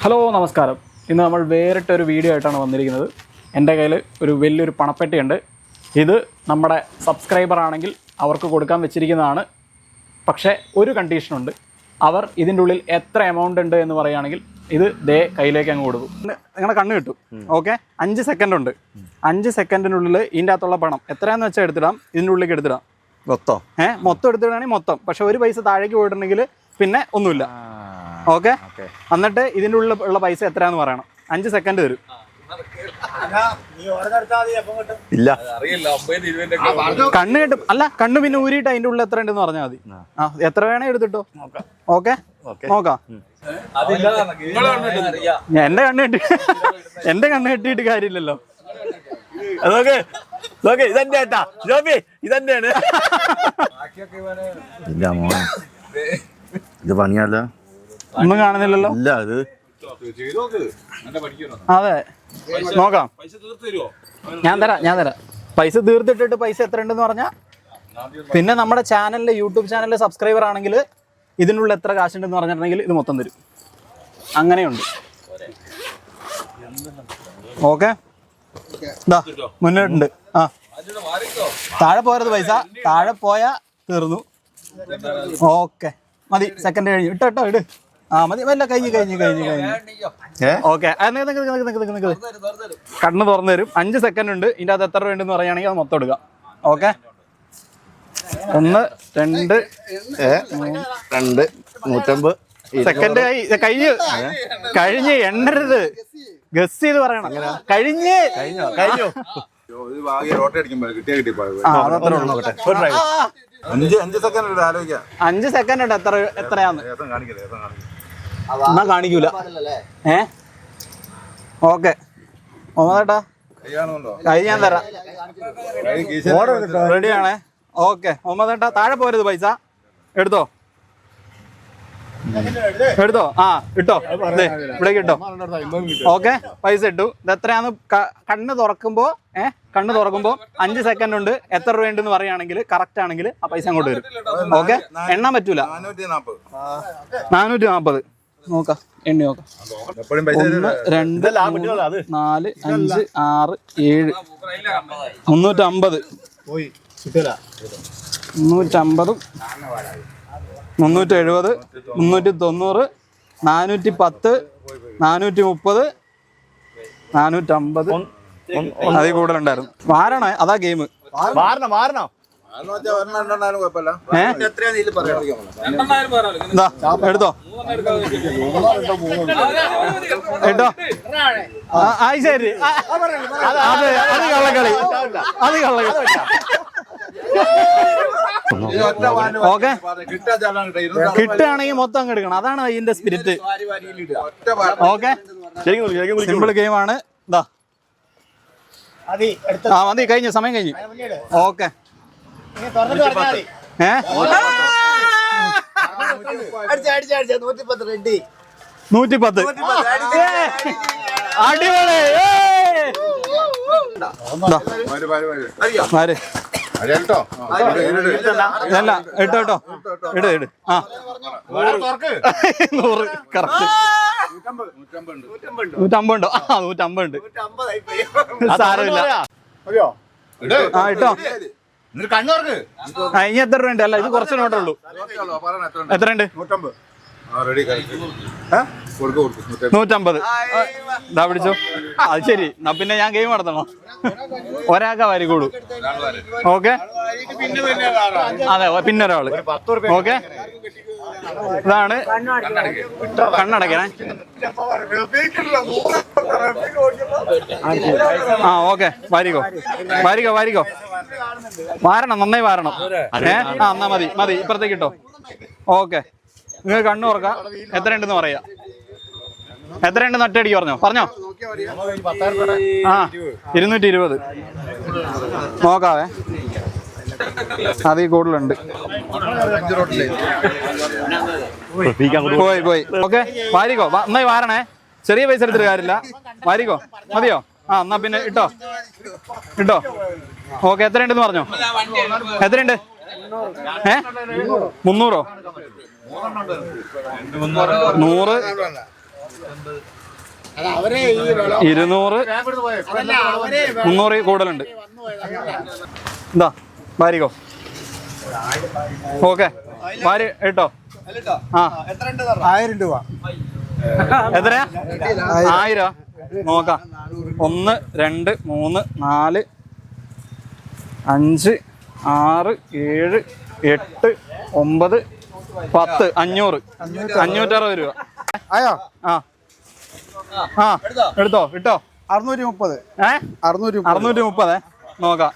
Hello നമസ്കാരം. ഇന്ന് നമ്മൾ വേറിട്ടൊരു വീഡിയോ ആയിട്ടാണ് വന്നിരിക്കുന്നത്. എൻ്റെ കയ്യിൽ ഒരു വലിയൊരു പണപ്പെട്ടിയുണ്ട്. ഇത് നമ്മുടെ സബ്സ്ക്രൈബർ ആണെങ്കിൽ അവർക്ക് കൊടുക്കാൻ വെച്ചിരിക്കുന്നതാണ്. പക്ഷേ ഒരു കണ്ടീഷനുണ്ട്. അവർ ഇതിൻ്റെ ഉള്ളിൽ എത്ര എമൗണ്ട് ഉണ്ട് എന്ന് പറയുകയാണെങ്കിൽ ഇത് കയ്യിലേക്ക് അങ്ങ് കൊടുക്കും. നിങ്ങളുടെ കണ്ണ് കിട്ടും. ഓക്കെ, 5 സെക്കൻഡ് ഉണ്ട്. 5 സെക്കൻഡിനുള്ളിൽ ഇതിൻ്റെ അകത്തുള്ള പണം എത്രയാണെന്ന് വെച്ചാൽ എടുത്തിടാം. ഇതിൻ്റെ ഉള്ളിലേക്ക് എടുത്തിടാം. മൊത്തം എടുത്തിടുകയാണെങ്കിൽ മൊത്തം. പക്ഷെ ഒരു പൈസ താഴേക്ക് പോയിട്ടുണ്ടെങ്കിൽ പിന്നെ ഒന്നുമില്ല. ഓക്കെ, എന്നിട്ട് ഇതിൻ്റെ ഉള്ളിൽ ഉള്ള പൈസ എത്രയാന്ന് പറയണം. 5 സെക്കൻഡ് തരും. ഇല്ല, കണ്ണ് കിട്ടും. അല്ല, കണ്ണ് പിന്നെ ഊരിയിട്ട് അതിൻ്റെ ഉള്ളിൽ എത്ര ഉണ്ടെന്ന് പറഞ്ഞാൽ മതി. എത്ര വേണേ എടുത്തിട്ടോ. ഓക്കെ, നോക്കാം. എന്റെ കണ്ണ് കെട്ടിയിട്ട് കാര്യമില്ലല്ലോ. ഇതന്നെയാണ്. ഇത് പണിയല്ല, ഒന്നും കാണുന്നില്ലല്ലോ. ഇല്ല, ഇത് അതെ, നോക്കാം. ഞാൻ തരാം. പൈസ തീർത്തിട്ടിട്ട് പൈസ എത്ര ഉണ്ടെന്ന് പറഞ്ഞാൽ പിന്നെ നമ്മുടെ ചാനലിലെ യൂട്യൂബ് ചാനലിലെ സബ്സ്ക്രൈബർ ആണെങ്കിൽ ഇതിനുള്ള എത്ര കാശുണ്ടെന്ന് പറഞ്ഞിട്ടുണ്ടെങ്കിൽ ഇത് മൊത്തം തരും. അങ്ങനെയുണ്ട്. ഓക്കെ, മുന്നോട്ടുണ്ട്. താഴെ പോയത് പൈസ താഴെ പോയാ തീർന്നു. ഓക്കെ, മതി. സെക്കൻഡ് കഴിഞ്ഞു. ഇട്ടോ ഇട്. മതി. വല്ല കഴിഞ്ഞു. ഓക്കെ, കണ്ണ് തുറന്നു തരും. 5 സെക്കൻഡ് ഉണ്ട്. ഇതിൻ്റെ അകത്ത് എത്ര രൂപയുണ്ടെന്ന് പറയുകയാണെങ്കിൽ അത് മൊത്തം എടുക്കാം. ഓക്കെ, 1 2 2 150 സെക്കൻഡ് കഴിഞ്ഞ് എണ്ണരുത്. ഗസ് ചെയ്ത് പറയണം. കഴിഞ്ഞു. 5 സെക്കൻഡ് ഉണ്ട്. എത്രയാന്ന് എന്നാ കാണിക്കൂല. ഓക്കെ, ഒന്നേട്ടാ കൈ ഞാൻ തരാം. റെഡിയാണേ. ഓക്കെ, ഒമ്പതേട്ടാ താഴെ പോരുത്. പൈസ എടുത്തോ. ഇട്ടോ. ഇവിടേക്ക് ഇട്ടോ. ഓക്കെ, പൈസ ഇട്ടു. ഇത് എത്രയാന്ന് കണ്ണ് തുറക്കുമ്പോ 5 സെക്കൻഡ് ഉണ്ട്. എത്ര രൂപ ഉണ്ടെന്ന് പറയുകയാണെങ്കിൽ കറക്റ്റ് ആണെങ്കിൽ ആ പൈസ അങ്ങോട്ട് വരും. ഓക്കെ, എണ്ണാൻ പറ്റൂല. 440. നോക്കാം, എണ്ണി നോക്കാം. 1 2 3 4 5 6 7 350 350 370 390 410 430 450 അതിൽ കൂടുതലുണ്ടായിരുന്നു. വാരണേ, അതാ ഗെയിം. മാറണം. എടുത്തോ. ശരി, അത് കള്ളക്കളി. ഓക്കെ, കിട്ടുകയാണെങ്കിൽ മൊത്തം അങ്ങ് എടുക്കണം. അതാണ് അതിന്റെ സ്പിരിറ്റ്. ഓക്കെ, സിമ്പിൾ ഗെയിമാണ്. മതി. കഴിഞ്ഞു, സമയം കഴിഞ്ഞു. ഓക്കെ, 110. അടിപൊളി. അല്ല, ഇട്ടോ. ഇട്. 100 കറക്റ്റ്. 150 ഉണ്ടോ? 150 ഉണ്ട്. സാരമില്ല. ഇട്ടോ. ഇനി എത്ര രൂപ ഉണ്ട്? അല്ല, ഇത് കുറച്ച് നോട്ടേ ഉള്ളൂ. എത്ര ഉണ്ട്? 150. ഇതാ പിടിച്ചോ. അത് ശരി. എന്നാ പിന്നെ ഞാൻ ഗെയിം നടത്തണോ? ഒരാൾക്കാ വാരി കൂടു. ഓക്കെ, അതെ, പിന്നെ ഒരാള്. ഓക്കെ, ഇതാണ് കണ്ണടക്കണേ. ഓക്കെ, വാരിക്കോ. വാരണം, നന്നായി വാരണം. എന്നാ മതി. ഇപ്പുറത്തേക്ക് ഇട്ടോ. ഓക്കെ, നിങ്ങൾ കണ്ണു തുറക്കാം. എത്ര ഉണ്ടെന്ന് പറയാ. എത്ര ഉണ്ടെന്ന് ഒറ്റയടിക്ക് പറഞ്ഞോ. 220. നോക്കാവേ, അതിൽ കൂടുതലുണ്ട്. പോയി. ഓക്കെ, വാരിക്കോ. നന്നായി വാരണേ. ചെറിയ പൈസ എടുത്തിട്ട് കാര്യമില്ല. വാരിക്കോ. മതിയോ? എന്നാ പിന്നെ ഇട്ടോ. ഓക്കെ, എത്ര ഉണ്ടെന്ന് പറഞ്ഞോ. എത്രയുണ്ട്? 300. 100 200 300 കൂടുതലുണ്ട്. എന്താ വാരിക്കോ. ഓക്കെ വാരി ഇട്ടോ. ആ 1000 രൂപ. എത്രയാ? 1000. നോക്കാം. 1 2 3 4 5 6 7 8 9 10 500 560 രൂപ. ആയോ? ആ ആ എടുത്തോ ഇട്ടോ. 630. 630. നോക്കാം.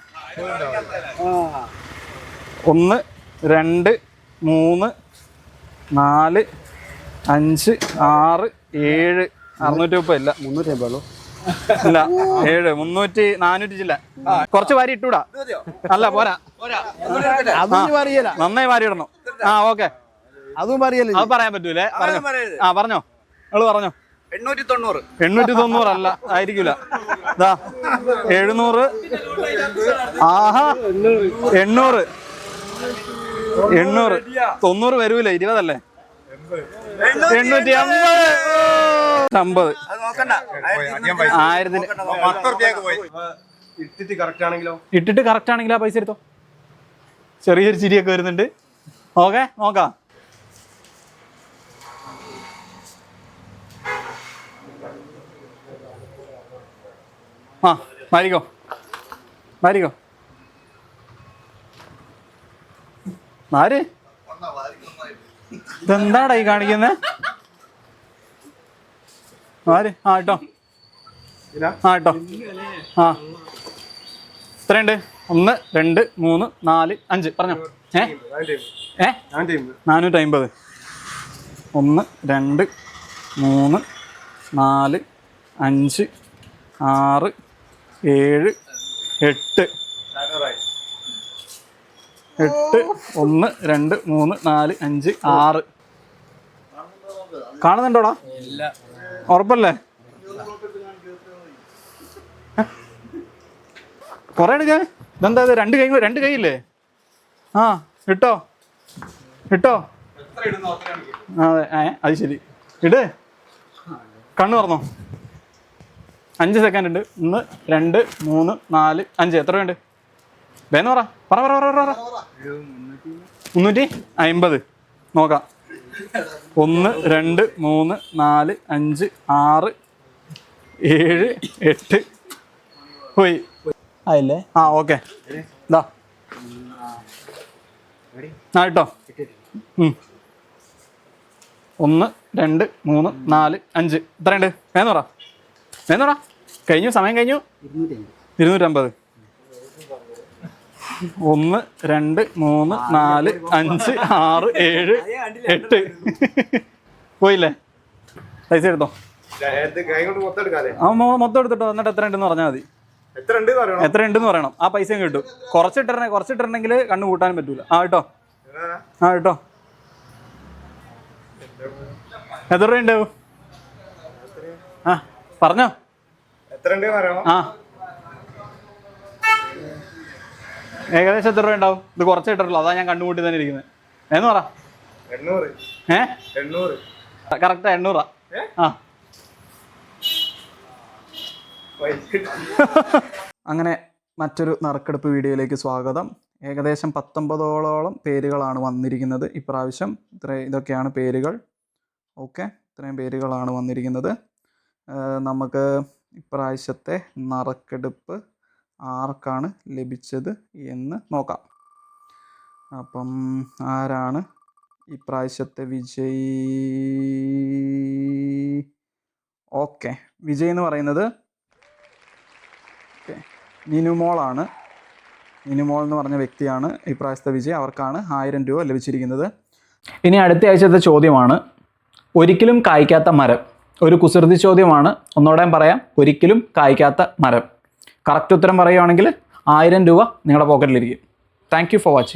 1 2 3 4 5 6 7 630 ഇല്ല 350 ഇല്ല 7 300 400 ഇല്ല. കുറച്ച് വാരി ഇട്ടൂടാ. അല്ല പോരാ. അതും പറയല. നന്നായി വാരി ഇടണം. ആ ഓക്കെ. അതും പറയല. അത് പറയാൻ പറ്റൂലേ? ആ പറഞ്ഞോ. നിങ്ങള് പറഞ്ഞോ. 890. 890 അല്ല, ആയിരിക്കൂല. ഇതാ 700. ആഹാ 800 90 വരൂല. 20 അല്ലേ? 850. 1000 ഇട്ടിട്ട് കറക്റ്റ് ആണെങ്കിൽ ആ പൈസ എടുത്തോ. ചെറിയൊരു ചിരിയൊക്കെ വരുന്നുണ്ട്. ഓക്കെ നോക്കാം. ആ മാരിക്കോ മാരിക്കോ. ആര് ഇതെന്താടാ ഈ കാണിക്കുന്നത്? ആര്? ആ ഇട്ടോ. ആ ഇട്ടോ. ആ എത്രയുണ്ട്? 1 2 3 4 5 പറഞ്ഞോ. 450. 1 2 3 4 5 6 7 8 1 2 3 4 5 6. കാണുന്നുണ്ടോടാ? ഉറപ്പല്ലേ? കൊറേ എടുക്കാൻ. ഇതെന്താ ഇത്? 2 കൈയില്ലേ? ആ ഇട്ടോ ഇട്ടോ. അതെ അത് ശരി. ഇട്. കണ്ണു തുറന്നോ. 5 സെക്കൻഡ് ഉണ്ട്. 1 2 3 4 5. എത്ര വേണ്ട? വേന്ന് പറ. 350. നോക്കാം. 1 2 3 4 5 6 7 8 പോയി. ആയില്ലേ? ആ ഓക്കെ. ഇതാ ആ ഇട്ടോ. 1 2 3 4 5. എത്രയുണ്ട്? വേന്നോറാ കഴിഞ്ഞു. സമയം കഴിഞ്ഞു. 250. 1 2 3 4 5 6 7 8 പോയില്ലേ? പൈസ എടുത്തോ. ആ മൊത്തം എടുത്തിട്ടോ. എന്നിട്ട് എത്ര ഉണ്ടെന്ന് പറഞ്ഞാൽ മതി. എത്ര ഉണ്ടെന്ന് പറയണം. ആ പൈസയും കിട്ടും. കുറച്ചിട്ടിട്ടുണ്ടെങ്കിൽ കണ്ണു കൂട്ടാനും പറ്റൂല. ആ കേട്ടോ. ആ കേട്ടോ. എത്ര രൂപ ഉണ്ടാവും? ആ പറഞ്ഞോ. ആ ഏകദേശം എത്ര രൂപ ഉണ്ടാവും? ഇത് കുറച്ച് ഇട്ടിട്ടുള്ളൂ. അതാ ഞാൻ കണ്ണുകൂട്ടി തന്നെ ഇരിക്കുന്നത്. എന്ന് പറ. 800. കറക്റ്റ് 800. ആ അങ്ങനെ മറ്റൊരു നറുക്കെടുപ്പ് വീഡിയോയിലേക്ക് സ്വാഗതം. ഏകദേശം 19ഓളം പേരുകളാണ് വന്നിരിക്കുന്നത് ഇപ്രാവശ്യം. ഇതൊക്കെയാണ് പേരുകൾ. ഓക്കെ, ഇത്രയും പേരുകളാണ് വന്നിരിക്കുന്നത്. നമുക്ക് ഇപ്രാവശ്യത്തെ നറുക്കെടുപ്പ് ആർക്കാണ് ലഭിച്ചത് എന്ന് നോക്കാം. അപ്പം ആരാണ് ഇപ്രാവശ്യത്തെ വിജയി? ഓക്കെ, വിജയ് എന്ന് പറയുന്നത് നിനുമോളാണ്. നിനുമോൾ എന്ന് പറഞ്ഞ വ്യക്തിയാണ് ഇപ്രാവശ്യത്തെ വിജയ്. അവർക്കാണ് 1000 രൂപ ലഭിച്ചിരിക്കുന്നത്. ഇനി അടുത്ത ആഴ്ചത്തെ ചോദ്യമാണ് ഒരിക്കലും കായ്ക്കാത്ത മരം. ഒരു കുസൃതി ചോദ്യമാണ്. ഒന്നോടെ പറയാം. ഒരിക്കലും കായ്ക്കാത്ത മരം. കറക്റ്റ് ഉത്തരം പറയുകയാണെങ്കിൽ 1000 രൂപ നിങ്ങളുടെ പോക്കറ്റിലിരിക്കും. Thank you for watching.